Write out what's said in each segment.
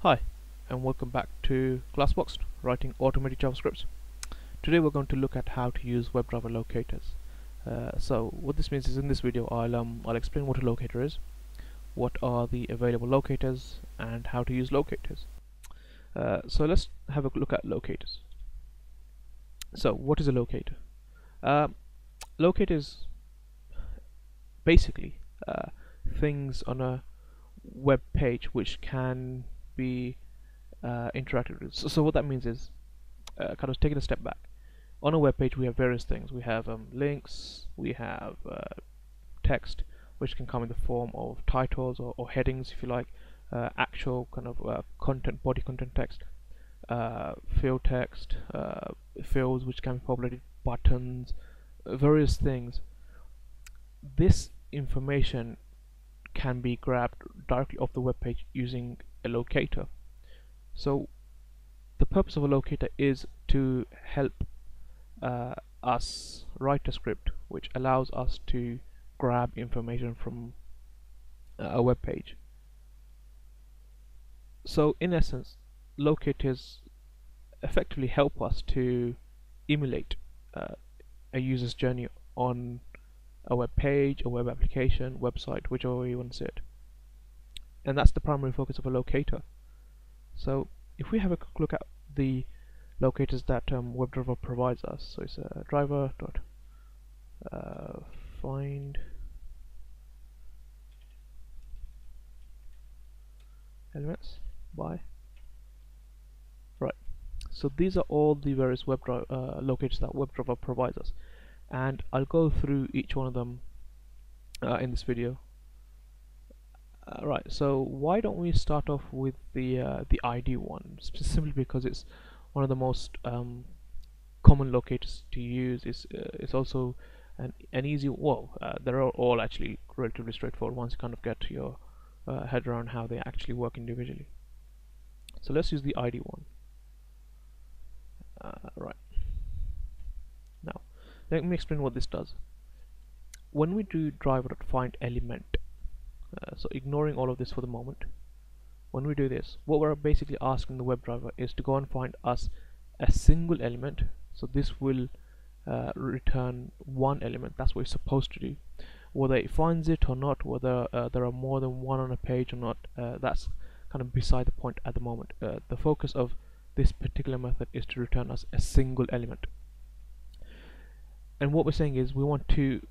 Hi, and welcome back to Glassbox, writing automatic JavaScripts. Today we're going to look at how to use WebDriver locators. So what this means is, in this video I'll explain what a locator is, what are the available locators, and how to use locators. So let's have a look at locators. So what is a locator? Locators basically things on a web page which can be interacted with. So what that means is, kind of taking a step back. On a web page we have various things. We have links, we have text, which can come in the form of titles or headings, if you like, actual kind of content, body content text, field text, fields which can be populated, buttons, various things. This information can be grabbed directly off the web page using a locator. So the purpose of a locator is to help us write a script which allows us to grab information from a web page. So in essence, locators effectively help us to emulate a user's journey on a web page, a web application, website, whichever way you want to say it. And that's the primary focus of a locator. So if we have a quick look at the locators that WebDriver provides us, so it's a driver dot find elements by. Right. So these are all the various locators that WebDriver provides us, and I'll go through each one of them in this video. Right, so why don't we start off with the ID one, simply because it's one of the most common locators to use. It's also an easy, they're all actually relatively straightforward once you kind of get your head around how they actually work individually. So let's use the ID one. Right, now let me explain what this does. When we do driver.findElement, so ignoring all of this for the moment, when we do this, what we're basically asking the WebDriver is to go and find us a single element. So this will return one element. That's what it's supposed to do. Whether it finds it or not, whether there are more than one on a page or not, that's kind of beside the point at the moment. The focus of this particular method is to return us a single element. And what we're saying is we want to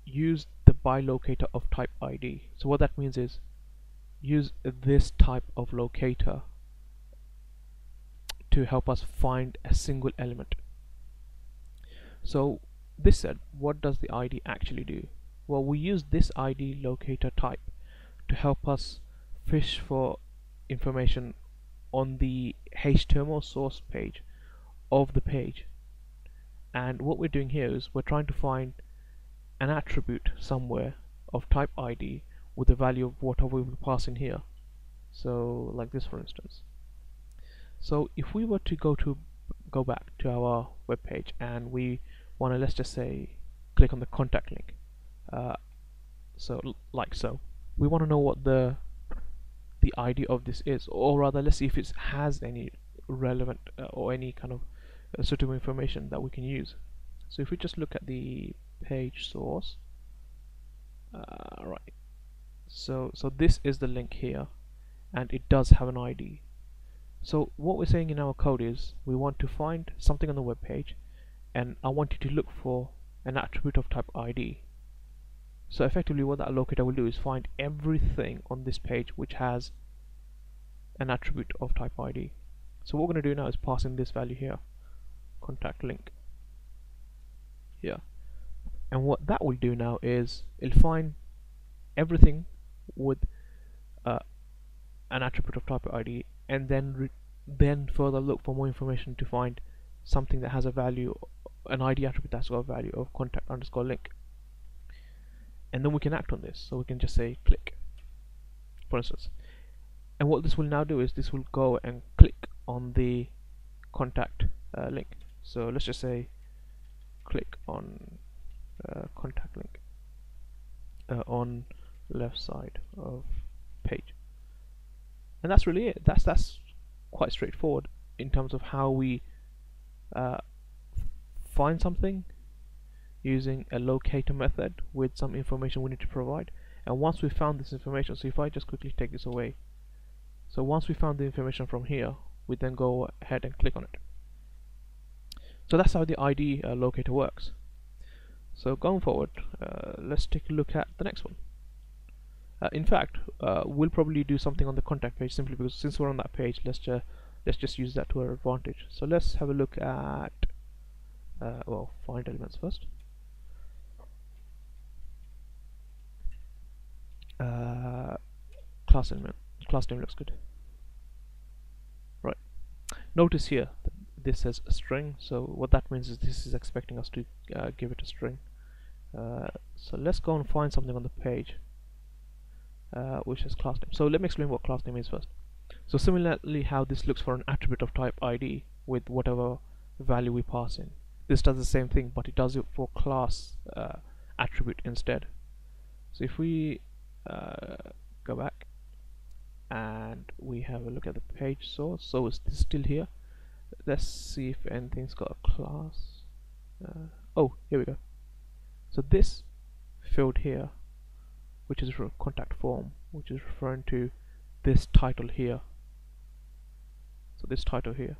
use the by locator of type ID. So what that means is use this type of locator to help us find a single element. So this said, what does the ID actually do? Well, we use this ID locator type to help us fish for information on the HTML source page of the page. And what we're doing here is we're trying to find an attribute somewhere of type ID with the value of whatever we will pass in here. So like this, for instance. So if we were to go back to our web page and we want to, let's just say, click on the contact link, so we want to know what the ID of this is, or rather let's see if it has any relevant or any kind of suitable information that we can use. So if we just look at the page source, right, so this is the link here, and it does have an ID. So what we're saying in our code is we want to find something on the web page, and I want you to look for an attribute of type ID. So effectively what that locator will do is find everything on this page which has an attribute of type ID. So what we're going to do now is pass in this value here, contact link here. And what that will do now is it'll find everything with an attribute of type ID, and then further look for more information to find something that has a value, an ID attribute that's got a value of contact underscore link. And then we can act on this. So we can just say click, for instance. And what this will now do is this will go and click on the contact link. So let's just say click on contact link on left side of page. And that's really it. That's quite straightforward in terms of how we find something using a locator method with some information we need to provide. And once we found this information, so if I just quickly take this away, so once we found the information from here, we then go ahead and click on it. So that's how the ID locator works. So going forward, let's take a look at the next one. In fact, we'll probably do something on the contact page, simply because since we're on that page, let's just use that to our advantage. So let's have a look at well, find elements first. Class name looks good. Right. Notice here that this says a string. So what that means is this is expecting us to give it a string. So let's go and find something on the page which is class name. So let me explain what class name is first. So similarly, how this looks for an attribute of type ID with whatever value we pass in, this does the same thing, but it does it for class attribute instead. So if we go back and we have a look at the page source, so it's still here. Let's see if anything's got a class. Oh, here we go. So this field here, which is for contact form, which is referring to this title here. So this title here.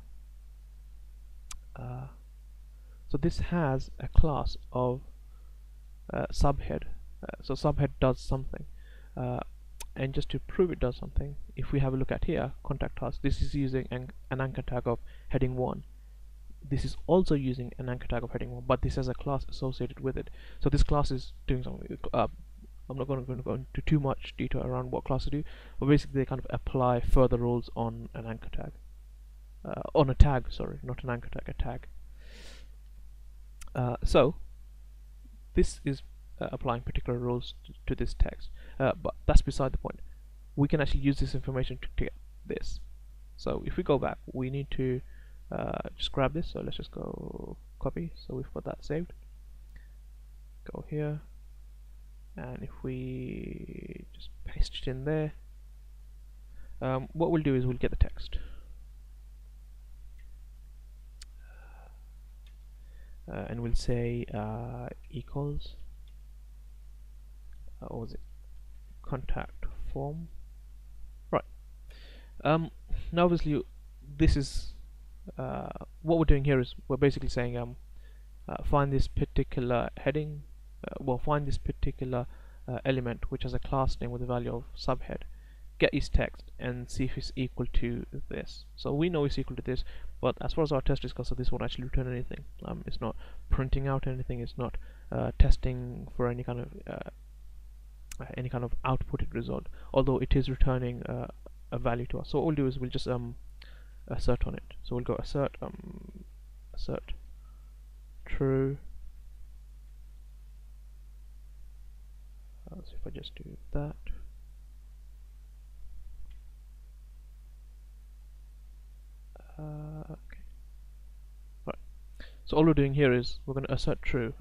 So this has a class of subhead. So subhead does something. And just to prove it does something, if we have a look at here, contact us, this is using an anchor tag of heading 1. This is also using an anchor tag of heading 1, but this has a class associated with it. So this class is doing something. I'm not going to go into too much detail around what classes do, but basically they kind of apply further rules on an anchor tag. On a tag, sorry, not an anchor tag, a tag. So this is applying particular rules to this text, but that's beside the point. We can actually use this information to get this. So if we go back, we need to just grab this. So let's just go copy. So we've got that saved. Go here, and if we just paste it in there, what we'll do is we'll get the text. And we'll say equals what was it, contact form. Right. Now obviously this is what we're doing here is we're basically saying find this particular heading, well, find this particular element which has a class name with a value of subhead, get its text and see if it's equal to this. So we know it's equal to this, but as far as our test is concerned, this won't actually return anything. It's not printing out anything, it's not testing for any kind of outputted result, although it is returning a value to us. So what we'll do is we'll just assert on it. So we'll go assert true. So if I just do that, okay. Right. So all we're doing here is we're going to assert true.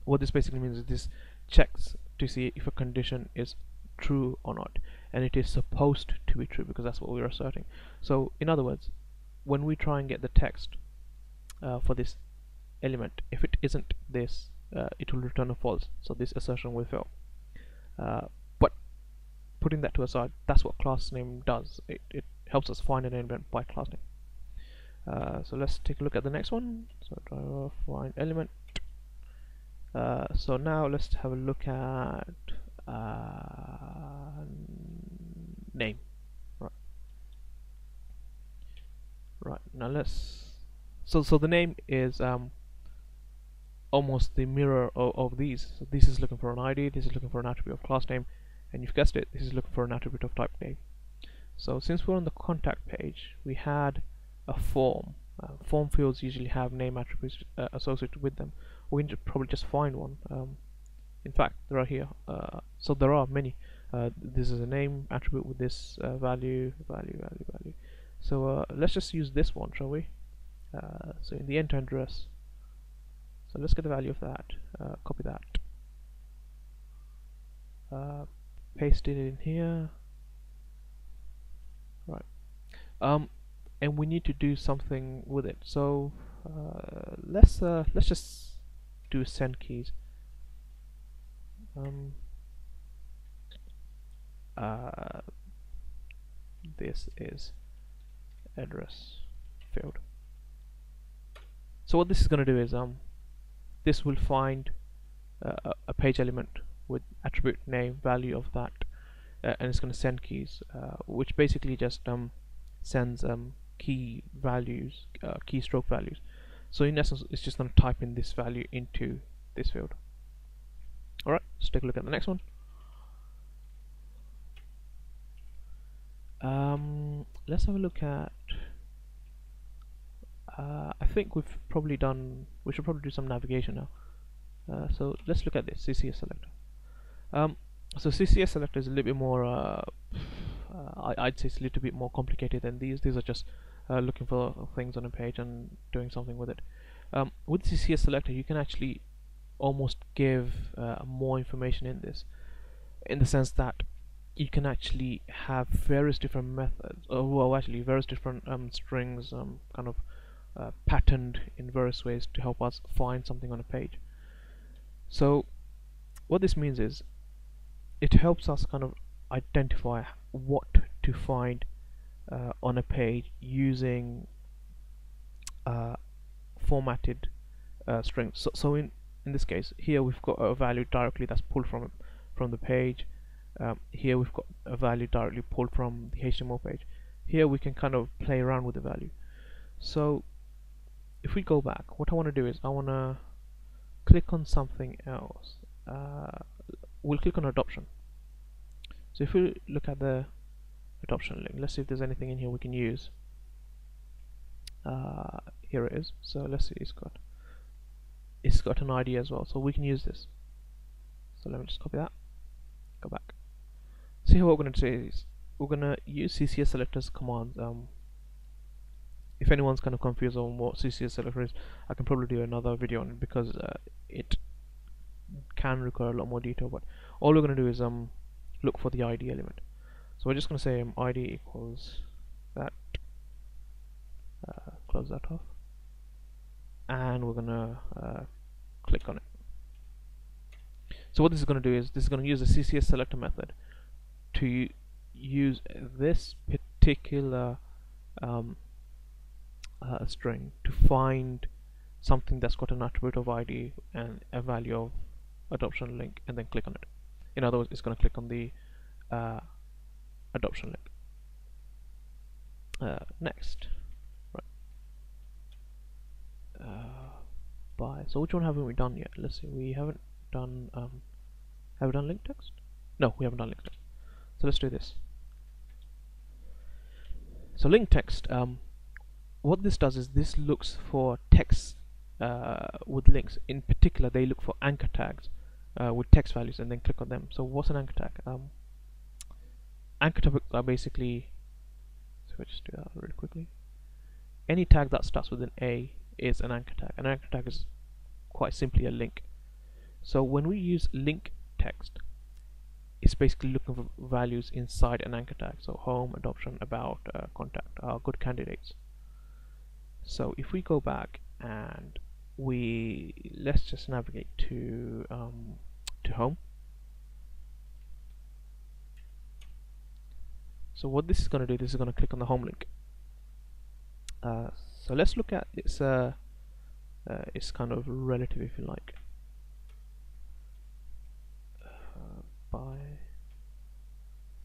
What this basically means is this checks to see if a condition is true or not, and it is supposed to be true because that's what we're asserting. So in other words, when we try and get the text for this element, if it isn't this, it will return a false, so this assertion will fail. But putting that to aside, that's what class name does. It helps us find an element by class name. So let's take a look at the next one. So driver find element. So now let's have a look at name. Right. Now let's. So the name is almost the mirror of these. So this is looking for an ID. This is looking for an attribute of class name, and you've guessed it. This is looking for an attribute of type name. So since we're on the contact page, we had a form. Form fields usually have name attributes associated with them. We need to probably just find one. In fact, there are here. So there are many. This is a name attribute with this value. So let's just use this one, shall we? So in the enter address. So let's get the value of that. Copy that. paste it in here, right? And we need to do something with it. So let's just do send keys. This is address field. So what this is going to do is this will find a page element with attribute name, value of that, and it's going to send keys, which basically just sends key values, keystroke values. So in essence, it's just going to type in this value into this field. Alright, let's take a look at the next one. Let's have a look at I think we should probably do some navigation now. So let's look at this CCS selector. So CCS selector is a little bit more I'd say it's a little bit more complicated than these. These are just looking for things on a page and doing something with it. With CCS selector, you can actually almost give more information in this, in the sense that you can actually have various different methods, various different strings kind of patterned in various ways to help us find something on a page. So what this means is it helps us kind of identify what to find on a page using formatted strings. So in this case, here we've got a value directly that's pulled from the page. Here we've got a value directly pulled from the HTML page. Here we can kind of play around with the value. So if we go back, what I want to do is I want to click on something else. We'll click on adoption. So if we look at the adoption link, let's see if there's anything in here we can use. Here it is. So let's see, it's got an ID as well, so we can use this. So let me just copy that, go back. See, what we're going to do is we're going to use CCS selectors commands. If anyone's kind of confused on what CCS selector is, I can probably do another video on it, because it can require a lot more detail. But all we're going to do is look for the ID element. So we're just going to say ID equals that, close that off, and we're going to click on it. So what this is going to do is this is going to use the CCS selector method to use this particular string to find something that's got an attribute of ID and a value of adoption link, and then click on it. In other words, it's going to click on the adoption link. Next, right. So which one haven't we done yet? Let's see. We haven't done. Have we done link text? No, we haven't done link text. So let's do this. So link text. What this does is this looks for text with links. In particular, they look for anchor tags with text values, and then click on them. So what's an anchor tag? Anchor tags are basically, so let's just do that really quickly. Any tag that starts with an A is an anchor tag. An anchor tag is quite simply a link. So when we use link text, it's basically looking for values inside an anchor tag. So home, adoption, about, contact are good candidates. So if we go back and let's just navigate to home. So what this is going to do, this is going to click on the home link. So let's look at its kind of relative, if you like.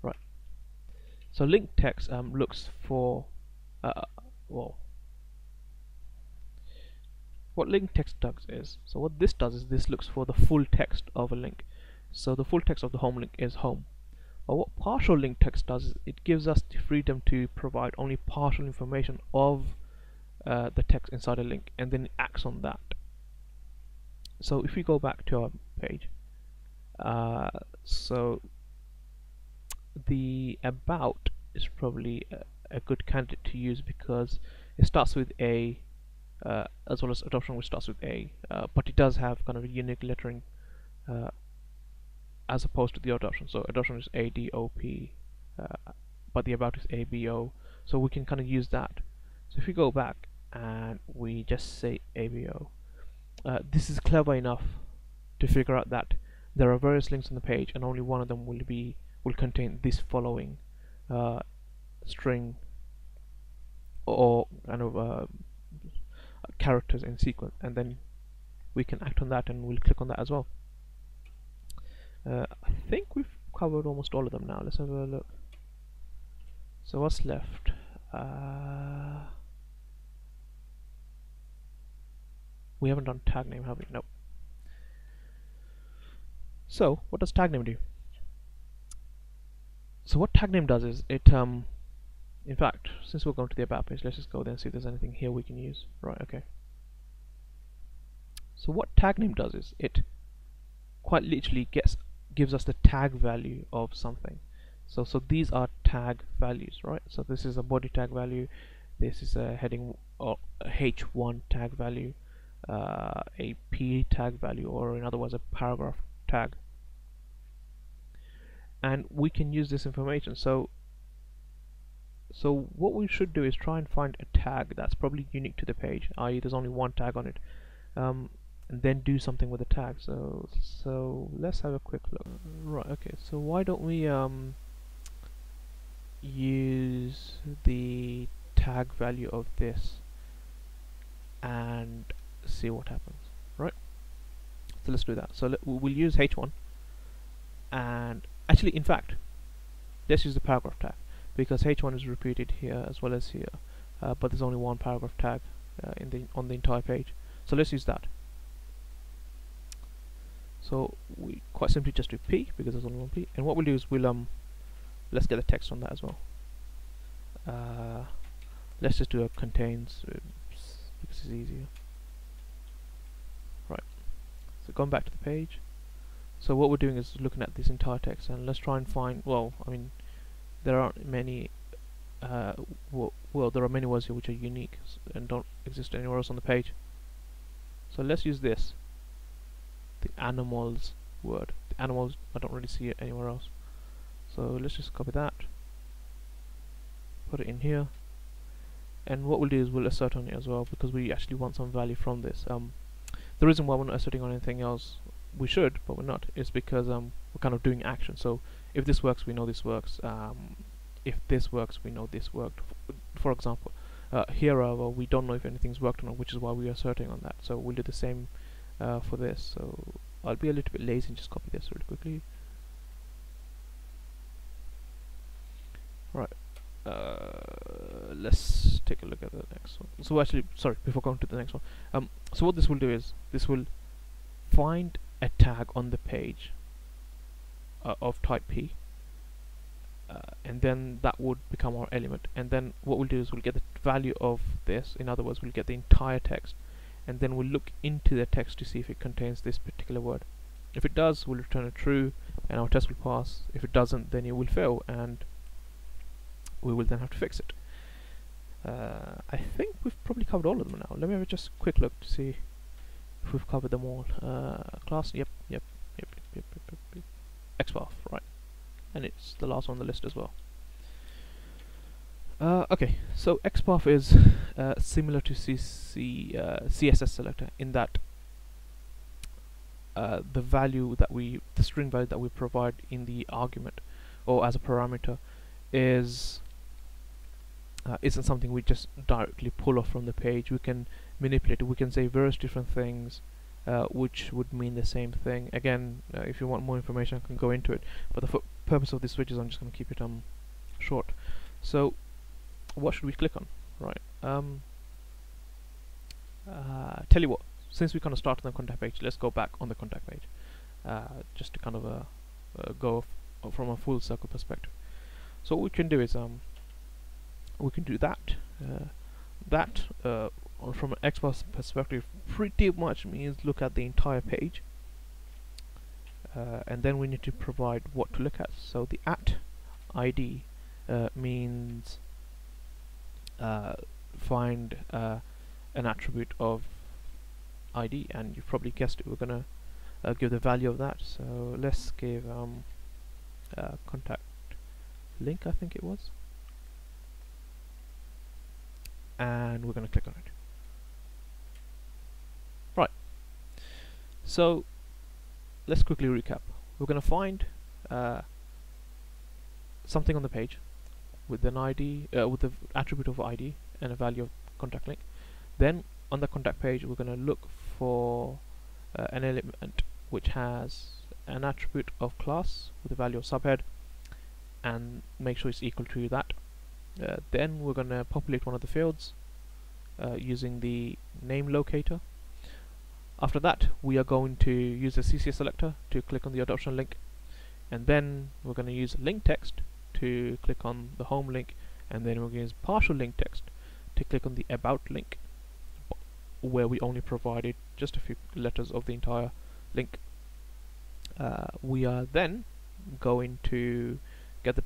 Right. So link text looks for well, what link text does is, so what this does is this looks for the full text of a link. So the full text of the home link is home. But what partial link text does is it gives us the freedom to provide only partial information of the text inside a link, and then it acts on that. So if we go back to our page, so the about is probably a good candidate to use, because it starts with A, as well as adoption, which starts with A, but it does have kind of a unique lettering as opposed to the other option. So adoption is ADOP, but the about is ABO. So we can kind of use that. So if we go back and we just say ABO, this is clever enough to figure out that there are various links on the page, and only one of them will contain this following string or kind of characters in sequence, and then we can act on that, and we'll click on that as well. I think we've covered almost all of them now. Let's have a look. So what's left? We haven't done tag name, have we? Nope. So what does tag name do? So what tag name does is it in fact, since we're going to the about page, let's just go there and see if there's anything here we can use. Right, okay. So what tag name does is it quite literally gives us the tag value of something. So these are tag values, right? So this is a body tag value, this is a heading or a H1 tag value, a P tag value, or in other words a paragraph tag. And we can use this information. So what we should do is try and find a tag that's probably unique to the page, i.e. there's only one tag on it, and then do something with the tag. So let's have a quick look. Right, okay, so why don't we use the tag value of this and see what happens, right? So let's do that. So we'll use H1, and actually in fact let's use the paragraph tag, because H1 is repeated here as well as here, but there's only one paragraph tag on the entire page. So let's use that. So we quite simply just do P, because there's only one P, and what we'll do is we'll let's get the text on that as well. Let's just do a contains, because it's easier. Right, so going back to the page, so what we're doing is looking at this entire text, and let's try and find, well, I mean, there aren't many well, there are many words here which are unique and don't exist anywhere else on the page. So let's use this, the animals word. The animals, I don't really see it anywhere else. So let's just copy that, put it in here, and what we'll do is we'll assert on it as well, because we actually want some value from this. The reason why we're not asserting on anything else, we should, but we're not, is because we're kind of doing action. So if this works, we know this works. If this works, we know this worked. For example, here, however, we don't know if anything's worked or not, which is why we are asserting on that. So we'll do the same for this. So I'll be a little bit lazy and just copy this really quickly. Right. Let's take a look at the next one. So actually, sorry, before going to the next one, so what this will do is this will find a tag on the page of type P, and then that would become our element, and then what we'll do is we'll get the value of this. In other words, we'll get the entire text, and then we'll look into the text to see if it contains this particular word. If it does, we'll return a true and our test will pass. If it doesn't, then it will fail, and we will then have to fix it. I think we've probably covered all of them now. Let me have just a quick look to see if we've covered them all. Class, yep. XPath, right, and it's the last one on the list as well. Okay, so XPath is similar to CSS selector in that the string value that we provide in the argument or as a parameter isn't something we just directly pull off from the page. We can manipulate it. We can say various different things which would mean the same thing. Again, if you want more information, I can go into it, but the purpose of this switch is I'm just going to keep it short. So what should we click on? Right, tell you what, since we kind of started on the contact page, let's go back on the contact page just to kind of go from a full circle perspective. So what we can do is we can do that. From an XPath perspective pretty much means look at the entire page, and then we need to provide what to look at. So the @id means find an attribute of ID, and you've probably guessed it, we're gonna give the value of that. So let's give contact link, I think it was, and we're going to click on it. Right, so let's quickly recap. We're going to find something on the page with an ID, with the attribute of ID and a value of contact link. Then on the contact page we're going to look for an element which has an attribute of class with a value of subhead and make sure it's equal to that. Then we're going to populate one of the fields using the name locator. After that we are going to use the CCS selector to click on the adoption link, and then we're going to use link text to click on the home link, and then we're going to use partial link text to click on the about link, where we only provided just a few letters of the entire link. We are then going to get the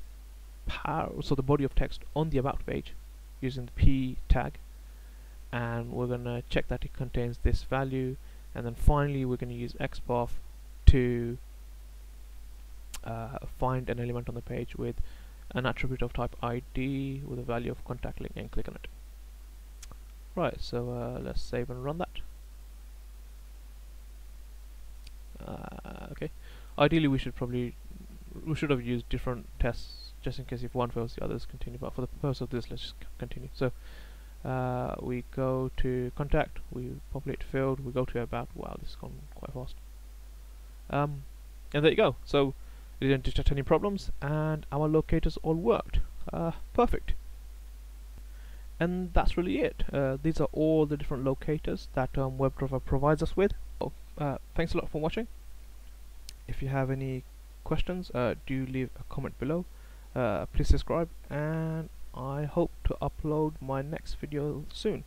the body of text on the about page using the p tag, and we're going to check that it contains this value, and then finally we're going to use XPath to find an element on the page with an attribute of type ID with a value of contact link and click on it. Right, so let's save and run that. Okay, ideally we should have used different tests just in case if one fails the others continue, but for the purpose of this let's just continue. So we go to contact, we populate field, we go to about. Wow, this has gone quite fast. And there you go. So we didn't detect any problems and our locators all worked. Perfect. And that's really it. These are all the different locators that WebDriver provides us with. Thanks a lot for watching. If you have any questions, do leave a comment below. Please subscribe, and I hope to upload my next video soon.